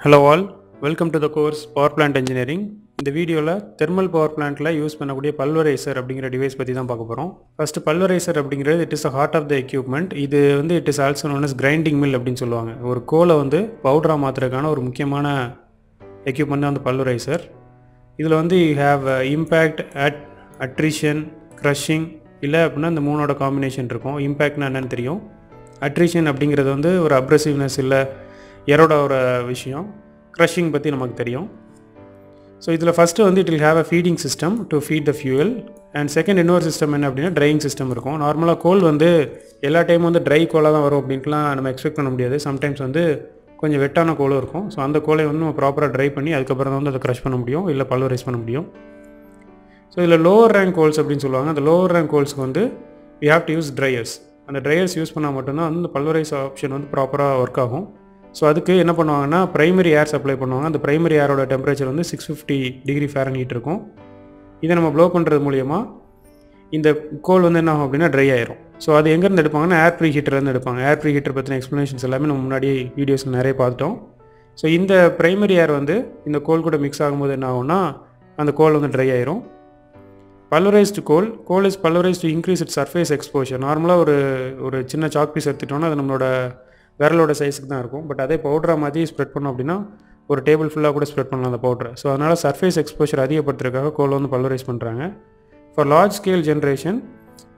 Hello all, welcome to the course Power Plant Engineering. இந்த வீடியோவில் thermal power பிளான்ட்டில் use பண்ணக்கூடிய பல்வரைசர் அப்படிங்கிற டிவைஸ் பற்றி தான் பார்க்க போகிறோம். ஃபஸ்ட்டு பல்வரைசர் அப்படிங்கிறது it is a heart of the equipment. இது it is also known as grinding mill அப்படின்னு சொல்லுவாங்க. ஒரு கோலை பவுடராக மாற்றுறதுக்கான ஒரு முக்கியமான எக்யூப்மெண்ட் தான் பல்வரைசர். இதில் you have impact, attrition, crushing, இல்லை அப்படின்னா இந்த மூணோட காம்பினேஷன் இருக்கும். இம்பேக்ட்னா என்னென்னு தெரியும். அட்ரிஷன் அப்படிங்கிறது ஒரு அப்ரெசிவ்னஸ் இல்லை எரோட ஒரு விஷயம். க்ரஷிங் பற்றி நமக்கு தெரியும். ஸோ இதில் first it will have a feeding system to feed the fuel. And second இன்னொரு சிஸ்டம் என்ன அப்படின்னா ட்ரையிங் சிஸ்டம் இருக்கும். நார்மலாக கோல் எல்லா டைமும் ட்ரை கோலாக தான் வரும் அப்படின்ட்டுலாம் நம்ம எக்ஸ்பெக்ட் பண்ண முடியாது. சம்டைம்ஸ் கொஞ்சம் வெட்டான கோலும் இருக்கும். ஸோ அந்த கோலை நம்ம ப்ராப்பராக ட்ரை பண்ணி அதுக்கப்புறம் தான் அதை க்ரஷ் பண்ண முடியும், இல்லை பல்வரைஸ் பண்ண முடியும். ஸோ இதில் லோவர் ரேங்க் கோல்ஸ் அப்படின்னு சொல்லுவாங்க. அந்த லோவர் ரேங்க் கோல்ஸ்க்கு we have to use dryers. அந்த ட்ரையர்ஸ் யூஸ் பண்ணால் மட்டும்தான் இந்த பல்வரைஸ் ஆப்ஷன் ப்ராப்பராக ஒர்க் ஆகும். ஸோ அதுக்கு என்ன பண்ணுவாங்கன்னா ப்ரைமரி ஏர் சப்ளை பண்ணுவாங்க. அந்த ப்ரைமரி ஏரோட டெம்பரேச்சர் 650 டிகிரி ஃபேரன்ஹீட் இருக்கும். இதை நம்ம ப்ளோ பண்ணுறது மூலிமா இந்த கோல் என்ன ஆகும் அப்படின்னா ட்ரை ஆயிரும். ஸோ அது எங்கேருந்து எடுப்பாங்கன்னா ஏர் ப்ரீ ஹீட்டர்லேருந்து எடுப்பாங்க. ஏர் ப்ரீ ஹீட்டர் பற்றின எக்ஸ்ப்ளனேஷன்ஸ் எல்லாமே நம்ம முன்னாடி வீடியோஸில் நிறைய பார்த்துட்டோம். ஸோ இந்த ப்ரைமரி ஏர் இந்த கோல் கூட மிக்ஸ் ஆகும்போது என்ன ஆகும்னா அந்த கோல் ட்ரை ஆயிரும். பல்வரைஸ்டு goal is பல்வரைஸ்டு to increase it surface exposure. நார்மலாக ஒரு சின்ன சாக் பீஸ் எடுத்துட்டோம்னா அது நம்மளோட விரலோட சைஸுக்கு தான் இருக்கும். பட் அதே பவுடராக மாதிரி ஸ்ப்ரெட் பண்ணோம் அப்படின்னா ஒரு டேபிள் ஃபுல்லாக கூட ஸ்ப்ரெட் பண்ணலாம் அந்த பவுடரை. ஸோ அதனால் சர்ஃபேஸ் எக்ஸ்போஷர் அதிகப்படுத்துறதுக்காக கோல் பல்வரைஸ் பண்ணுறாங்க. For large scale generation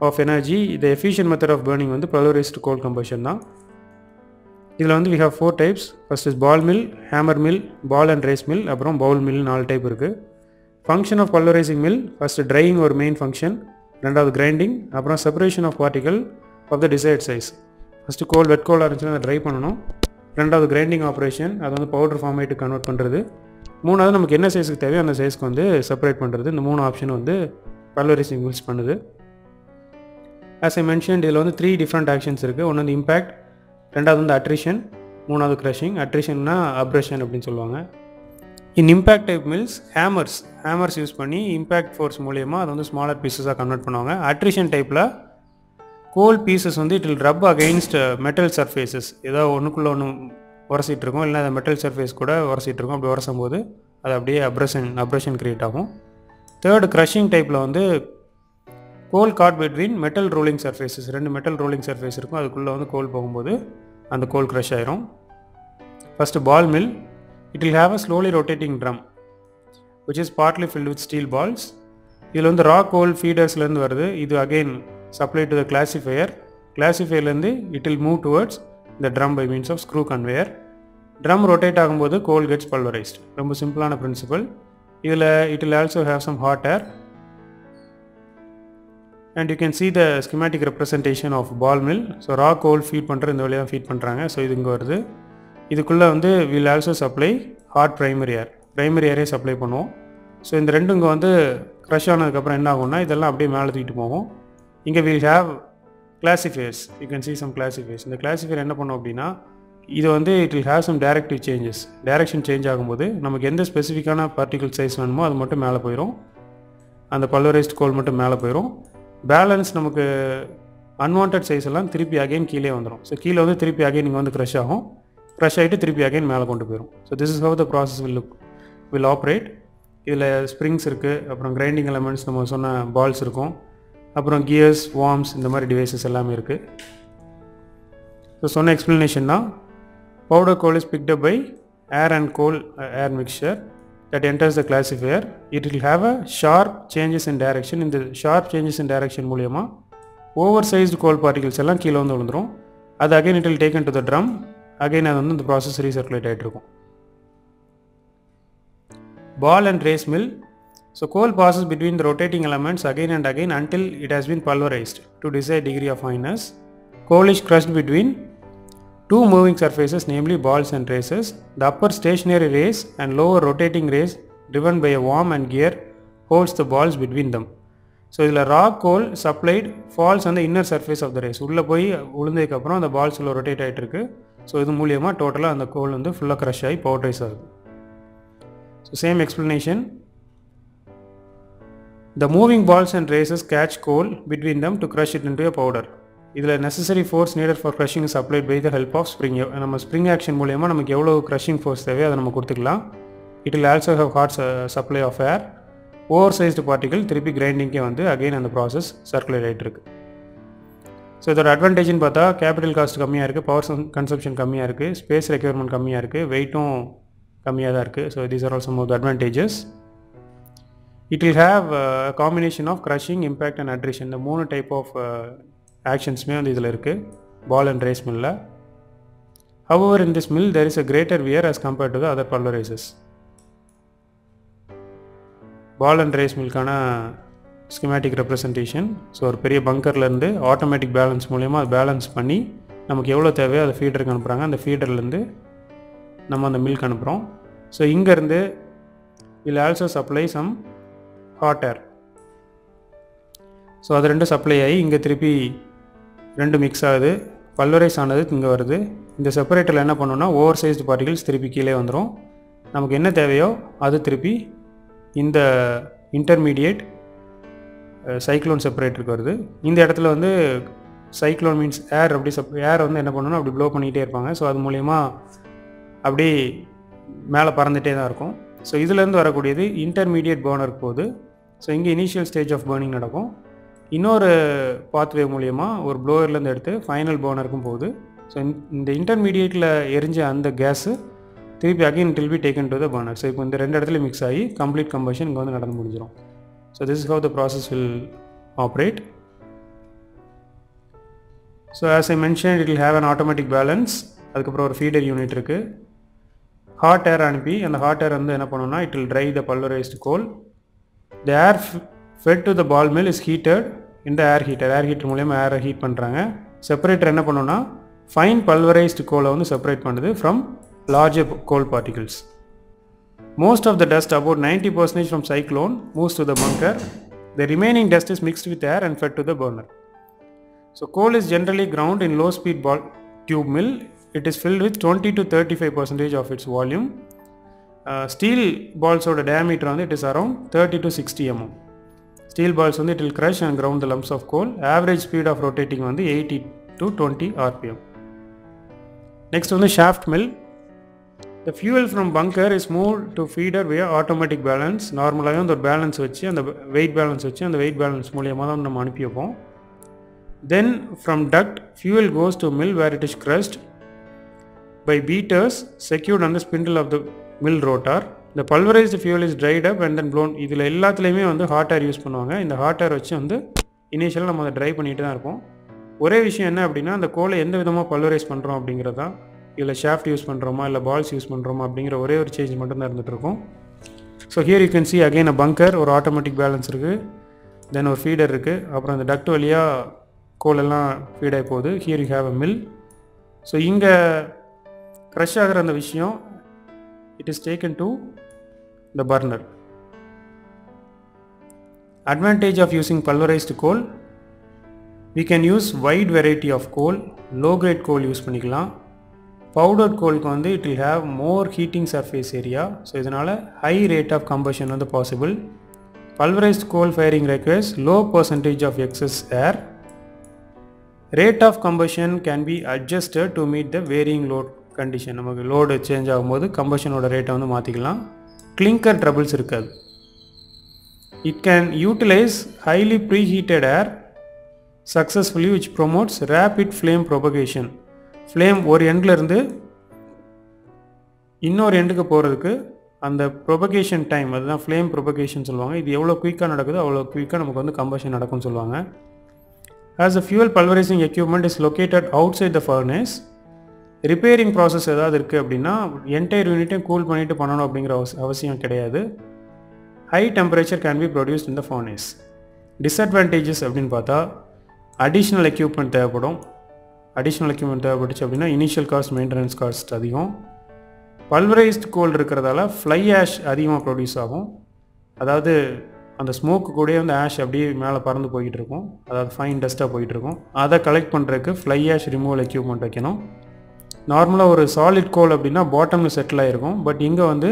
of energy the efficient method of burning pulverized coal combustion தான். இதில் we have 4 types. First is ball mill, hammer mill, ball and race mill, அப்புறம் bowl mill, 4 type இருக்குது. Function of pulverizing mill first drying ஒரு main function, ரெண்டாவது grinding, அப்புறம் separation of particle of the desired size. First wet கோலாக இருந்துச்சுன்னா அதை try பண்ணணும். ரெண்டாவது கிரைண்டிங் ஆப்ரேஷன், அது பவுடர் ஃபார்மேட்டு கன்வெர்ட் பண்ணுறது. மூணாவது நமக்கு என்ன சைஸுக்கு தேவையோ அந்த சைஸ்க்கு செப்பரேட் பண்ணுறது. இந்த 3 ஆப்ஷன் பல்வரைசிங் மில்ஸ் பண்ணுது. ஆஸ் ஐ மென்ஷன்ட் இதில் 3 டிஃப்ரெண்ட் ஆக்ஷன்ஸ் இருக்குது. ஒன்று இம்பேக்ட், ரெண்டாவது அட்ரிஷன், மூணாவது க்ரஷிங். அட்ரிஷன்னா அப்ரஷன் அப்படின்னு சொல்லுவாங்க. In impact type mills hammers use பண்ணி இம்பேக்ட் ஃபோர்ஸ் மூலிமா அதை ஸ்மாலர் பீசஸாக கன்வெர்ட் பண்ணுவாங்க. அட்ரிஷன் டைப்பில் coal pieces it will rub against metal surfaces. ஏதோ ஒன்றுக்குள்ளே ஒன்று உரசிட்டு இருக்கும், இல்லைனா அந்த மெட்டல் சர்ஃபேஸ் கூட உரசிட்டு இருக்கும். அப்படி உரசும் போது அது அப்படியே அப்ரஷன் க்ரியேட் ஆகும். தேர்டு க்ரஷிங் டைப்பில் coal caught between metal rolling surfaces. 2 metal rolling surface இருக்கும், அதுக்குள்ளே கோல் போகும்போது அந்த கோல் க்ரஷ் ஆயிரும். First ball mill, it will have a slowly rotating drum which is partly filled with steel balls. இதில் raw coal ஃபீடர்ஸ்லேருந்து வருது. இது again supply to the classifierலேருந்து it will move towards the drum by means of screw conveyor. drum rotate ஆகும்போது coal gets pulverized. ரொம்ப சிம்பிளான principal. இதில் it will also have some hot air and you can see the schematic representation of ball mill. so raw coal feed பண்ணுற இந்த வழியாக feet பண்ணுறாங்க. So இது இங்கே வருது. இதுக்குள்ளே will also supply hot primary air supply பண்ணுவோம். ஸோ இந்த ரெண்டும் இங்கே க்ரஷ் ஆனதுக்கப்புறம் என்ன ஆகும்னா இதெல்லாம் அப்படியே மேலே தூக்கிட்டு போகும். இங்கே will have classifiers. You can see some classifiers. இந்த கிளாசிஃபையர் என்ன பண்ணோம் அப்படின்னா இது it will have some directive changes. Direction change ஆகும்போது நமக்கு எந்த ஸ்பெசிஃபிக்கான பார்ட்டிகல் சைஸ் வேணுமோ அது மட்டும் மேலே போயிடும். அந்த பல்வரைஸ்டு கோல் மட்டும் மேலே போயிடும். பேலன்ஸ் நமக்கு அன்வான்ட் சைஸ் எல்லாம் திருப்பி அகைன் கீழே வந்துடும். ஸோ கீழே திருப்பி அகைன் இங்கே க்ரஷ் ஆகும். க்ரஷ் ஆகிட்டு திருப்பி அகைன் மேலே கொண்டு போயிடும். So this is how the process will operate. இதில் ஸ்ப்ரிங்ஸ் இருக்குது, அப்புறம் கிரைண்டிங் எலமெண்ட்ஸ் நம்ம சொன்ன பால்ஸ் இருக்கும், அப்புறம் கியர்ஸ், வார்ம்ஸ், இந்த மாதிரி டிவைசஸ் எல்லாமே இருக்குது. ஸோ சொன்ன எக்ஸ்ப்ளனேஷன் தான் powder coal is picked up by air and coal air mixture that enters the classifier. It will have a sharp changes in direction. இந்த ஷார்ப் சேஞ்சஸ் இன் டைரக்ஷன் மூலிமா oversized coal particles எல்லாம் கீழே விழுந்துடும். அது again it will taken to the drum. Again அது இந்த process recirculate ஆகிட்டு இருக்கும். Ball and race mill. So coal passes between the rotating elements again and again until it has been pulverized to desired degree of fineness. Coal is crushed between 2 moving surfaces, namely balls and races. The upper stationary race and lower rotating race driven by a worm and gear holds the balls between them. So இதில் raw coal supplied falls on the inner surface of the race. உள்ளே போய் உளுந்ததுக்கப்புறம் அந்த balls உள்ள rotate ஆகிட்டு இருக்கு. So இது மூலியமாக டோட்டலாக அந்த கோல் ஃபுல்லாக க்ரஷ் ஆகி பவுடரைஸ் ஆகுது. So same explanation. The moving balls and races catch coal between them to crush it into a powder. இதில் necessary force needed for crushing is applied by the help of spring. நம்ம spring action மூலயமா நமக்கு எவ்வளோ crushing force தேவையோ அதை நம்ம கொடுத்துக்கலாம். It will also have hot supply of air. Oversized particle திருப்பி கிரைண்டிங்கே வந்து அகெயின் அந்த ப்ராசஸ் சர்க்குலேட் ஆகிட்டு இருக்கு. ஸோ இதோட அட்வான்டேஜ்னு பார்த்தா கேபிட்டல் காஸ்ட் கம்மியாக இருக்குது, பவர் கன்சப்ஷன் கம்மியாக இருக்குது, ஸ்பேஸ் ரெக்யர்மெண்ட் கம்மியாக இருக்குது, வெயிட்டும் கம்மியாக தான் இருக்குது. So these are all some of the advantages. It will have combination of crushing, impact and attrition. இந்த 3 டைப் ஆஃப் ஆக்ஷன்ஸுமே வந்து இதில் இருக்குது பால் அண்ட் ரேஸ் மில்லில். However in this mill there is a greater wear as compared to the other pulverizers. Ball and race மில்கான schematic representation. So ஒரு பெரிய பங்கர்லேருந்து automatic balance மூலயமா அது பேலன்ஸ் பண்ணி நமக்கு எவ்வளோ தேவையோ அதை ஃபீடருக்கு அனுப்புகிறாங்க. அந்த ஃபீடர்லேருந்து நம்ம அந்த மில்க் அனுப்புகிறோம். ஸோ இங்கேருந்து will also supply some hot air. So அது ரெண்டும் சப்ளை ஆகி இங்கே திருப்பி 2 மிக்ஸ் ஆகுது, பல்வரைஸ் ஆனது இங்கே வருது. இந்த செப்பரேட்டரில் என்ன பண்ணோன்னா ஓவர் சைஸ்டு பார்ட்டிகல்ஸ் திருப்பி கீழே வந்துடும். நமக்கு என்ன தேவையோ அது திருப்பி இந்த இன்டர்மீடியேட் சைக்ளோன் செப்பரேட்டருக்கு வருது. இந்த இடத்துல வந்து சைக்ளோன் மீன்ஸ் ஏர், அப்படி ஏர் வந்து என்ன பண்ணணும்னா அப்படி ப்ளோ பண்ணிகிட்டே இருப்பாங்க. ஸோ அது மூலயமா அப்படி மேலே பறந்துகிட்டே தான் இருக்கும். ஸோ இதுலேருந்து வரக்கூடியது இன்டர்மீடியேட் பர்னருக்கு போகுது. ஸோ இங்கே இனிஷியல் ஸ்டேஜ் ஆஃப் பர்னிங் நடக்கும். இன்னொரு பாத்வே மூலயமா ஒரு ப்ளோயர்லேருந்து எடுத்து ஃபைனல் பர்னருக்கும் போகுது. ஸோ இந்த இன்டர்மீடியேட்டில் எரிஞ்ச அந்த கேஸு திருப்பி again it will be taken to the burner. So இப்போ இந்த 2 இடத்துல மிக்ஸ் ஆகி கம்ப்ளீட் கம்பஷன் இங்கே வந்து நடந்து முடிஞ்சிடும். So this is how the process will operate. So as I mention it will have an automatic balance. அதுக்கப்புறம் ஒரு ஃபீடர் யூனிட் இருக்குது. ஹாட் ஏர் அனுப்பி அந்த ஹாட் ஏர் வந்து என்ன பண்ணணும்னா it will dry the pulverized coal. The air fed to the ball mill is heated இந்த air heater மூலயமா ஏரை ஹீட் பண்ணுறாங்க. செப்பரேட்டர் என்ன பண்ணணும்னா ஃபைன் பல்வரைஸ்டு கோலை வந்து செப்பரேட் பண்ணுது from larger coal particles. Most of the dust, about 90% from cyclone, moves to the bunker. The remaining dust is mixed with air and fed to the burner. So coal is generally ground in low speed ball tube mill. It is filled with 20 to 35% of its volume. Steel balls oda diameter on it is around 30 to 60 mm. Steel balls on it will crush and ground the lumps of coal. Average speed of rotating on the 80 to 20 rpm. Next on the shaft mill. The fuel from bunker is moved to feeder via automatic balance. நார்மலாகவே அந்த ஒரு balance வச்சு அந்த wait balance மூலியமாக தான் நம்ம அனுப்பி வைப்போம். Then from duct fuel goes to mill where it is crushed by beaters secured on the spindle of the mill rotor. The pulverized fuel is dried up and then blown. இதில் எல்லாத்துலேயுமே வந்து hot air use பண்ணுவாங்க. இந்த hot air வச்சு வந்து இனிஷியலாக நம்ம அதை ட்ரை பண்ணிட்டு தான் இருப்போம். ஒரே விஷயம் என்ன அப்படின்னா அந்த கோலை எந்த விதமாக பல்வரைஸ் பண்ணுறோம் அப்படிங்கிறது தான். இல்லை ஷாஃப்ட் யூஸ் பண்ணுறோமா இல்லை பால்ஸ் யூஸ் பண்ணுறோமா அப்படிங்கிற ஒரே ஒரு சேஞ்ச் மட்டும்தான் இருந்துகிட்ருக்கும். So here you can see again a bunker, ஒரு ஆட்டோமேட்டிக் பேலன்ஸ் இருக்குது, தென் ஒரு ஃபீடர் இருக்குது, அப்புறம் அந்த டக்ட் வழியாக கோலெல்லாம் ஃபீடாகி போகுது. Here you have a mill. So இங்கே க்ரஷ் ஆகிற அந்த விஷயம் it is taken to the burner. Advantage of using pulverized coal, we can use wide variety of coal. Low grade coal use பண்ணிக்கலாம். பவுடர்ட் கோலுக்கு வந்து it will have more heating surface area. So இதனால் high rate of combustion வந்து possible. Pulverized coal firing requires low percentage of excess air. Rate of combustion can be adjusted to meet the varying load condition. நமக்கு load change ஆகும்போது கம்பஷனோட ரேட்டை வந்து மாற்றிக்கலாம். Clinker troubles இருக்காது. It can utilize highly preheated air successfully which promotes rapid flame propagation. Flame ஒரு எண்ட்லேருந்து இன்னொரு எண்டுக்கு போகிறதுக்கு அந்த ப்ரொபகேஷன் டைம், அதுதான் ஃப்ளேம் ப்ரொபகேஷன் சொல்லுவாங்க. இது எவ்வளோ குயிக்காக நடக்குதோ அவ்வளோ குயிக்காக நமக்கு வந்து கம்பஷன் நடக்கும்னு சொல்லுவாங்க. As a fuel pulverizing equipment is located outside the furnace. Repairing process ஏதாவது இருக்குது அப்படின்னா என்டையர் யூனிட்டையும் கூல் பண்ணிவிட்டு பண்ணணும் அப்படிங்கிற அவசியம் கிடையாது. High temperature can be produced in the furnace. Disadvantages அப்படின்னு பார்த்தா அடிஷ்னல் எக்யூப்மெண்ட் தேவைப்படும். தேவைப்பட்டுச்சு அப்படின்னா இனிஷியல் காஸ்ட், மெயின்டெனன்ஸ் காஸ்ட் அதிகம். பல்வரைஸ்ட் கோல் இருக்கிறதால ஃப்ளை ஆஷ் அதிகமாக ப்ரொடியூஸ் ஆகும். அதாவது அந்த ஸ்மோக்கு கூட வந்து ஆஷ் அப்படியே மேலே பறந்து போய்கிட்டு இருக்கும், அதாவது ஃபைன் டஸ்ட்டாக போயிட்டுருக்கும். அதை கலெக்ட் பண்ணுறதுக்கு ஃப்ளை ஆஷ் ரிமூவல் எக்யூப்மெண்ட் வைக்கணும். நார்மலாக ஒரு சாலிட் கோல் அப்படின்னா பாட்டமில் செட்டில் ஆகிருக்கும். பட் இங்கே வந்து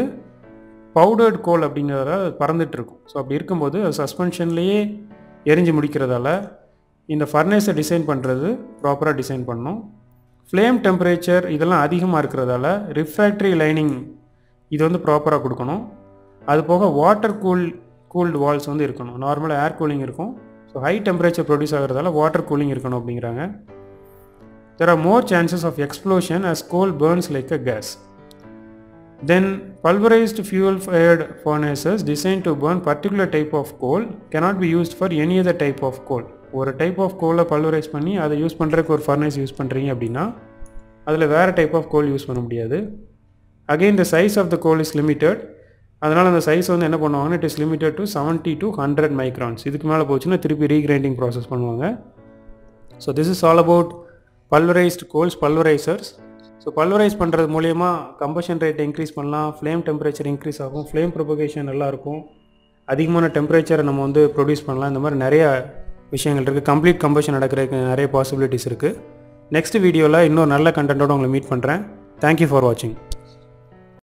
பவுடர்ட் கோல் அப்படிங்கிறத பறந்துட்டுருக்கும். ஸோ அப்படி இருக்கும்போது அது சஸ்பென்ஷன்லேயே எரிஞ்சு முடிக்கிறதால இந்த ஃபர்னேஸை டிசைன் பண்ணுறது ப்ராப்பராக டிசைன் பண்ணணும். ஃப்ளேம் டெம்பரேச்சர் இதெல்லாம் அதிகமாக இருக்கிறதால ரிஃப்ராக்டரி லைனிங் இது வந்து ப்ராப்பராக கொடுக்கணும். அது போக வாட்டர் கூல்டு வால்ஸ் வந்து இருக்கணும். நார்மலாக ஏர் கூலிங் இருக்கும். ஸோ ஹை டெம்பரேச்சர் ப்ரொடியூஸ் ஆகிறதால வாட்டர் கூலிங் இருக்கணும் அப்படிங்கிறாங்க. There are more chances of explosion as coal burns like a gas. Then pulverized fuel-fired furnaces designed to burn particular type of coal cannot be used for any other type of coal. ஒரு type of கோலை pulverise பண்ணி அதை use பண்ணுறதுக்கு ஒரு furnace use பண்ணுறீங்க அப்படின்னா அதில் வேறு டைப் ஆஃப் கோல் யூஸ் பண்ண முடியாது. Again the size of the coal is limited. அதனால் அந்த சைஸ் வந்து என்ன பண்ணுவாங்கன்னா it is limited to 70 to 100 microns. இதுக்கு மேலே போச்சுன்னா திருப்பி ரீகிரைண்டிங் ப்ராசஸ் பண்ணுவாங்க. So this is all about pulverized coals, pulverizers. So pulverize பண்ணுறது மூலயமா கம்பஷன் ரேட்டை இன்க்ரீஸ் பண்ணலாம், ஃப்ளேம் டெம்பரேச்சர் இன்க்ரீஸ் ஆகும், ஃப்ளேம் ப்ரொபகேஷன் நல்லாயிருக்கும், அதிகமான டெம்பரேச்சரை நம்ம வந்து ப்ரொடியூஸ் பண்ணலாம். இந்த மாதிரி நிறையா விஷயங்கள் இருக்குது. கம்ப்ளீட் கம்பஷன் நடக்கிறதுக்கு நிறைய பாசிபிலிட்டிஸ் இருக்குது. நெக்ஸ்ட் வீடியோவில் இன்னொரு நல்ல கண்டென்ட்டோடு உங்களை மீட் பண்ணுறேன். தேங்க்யூ ஃபார் வாட்சிங்.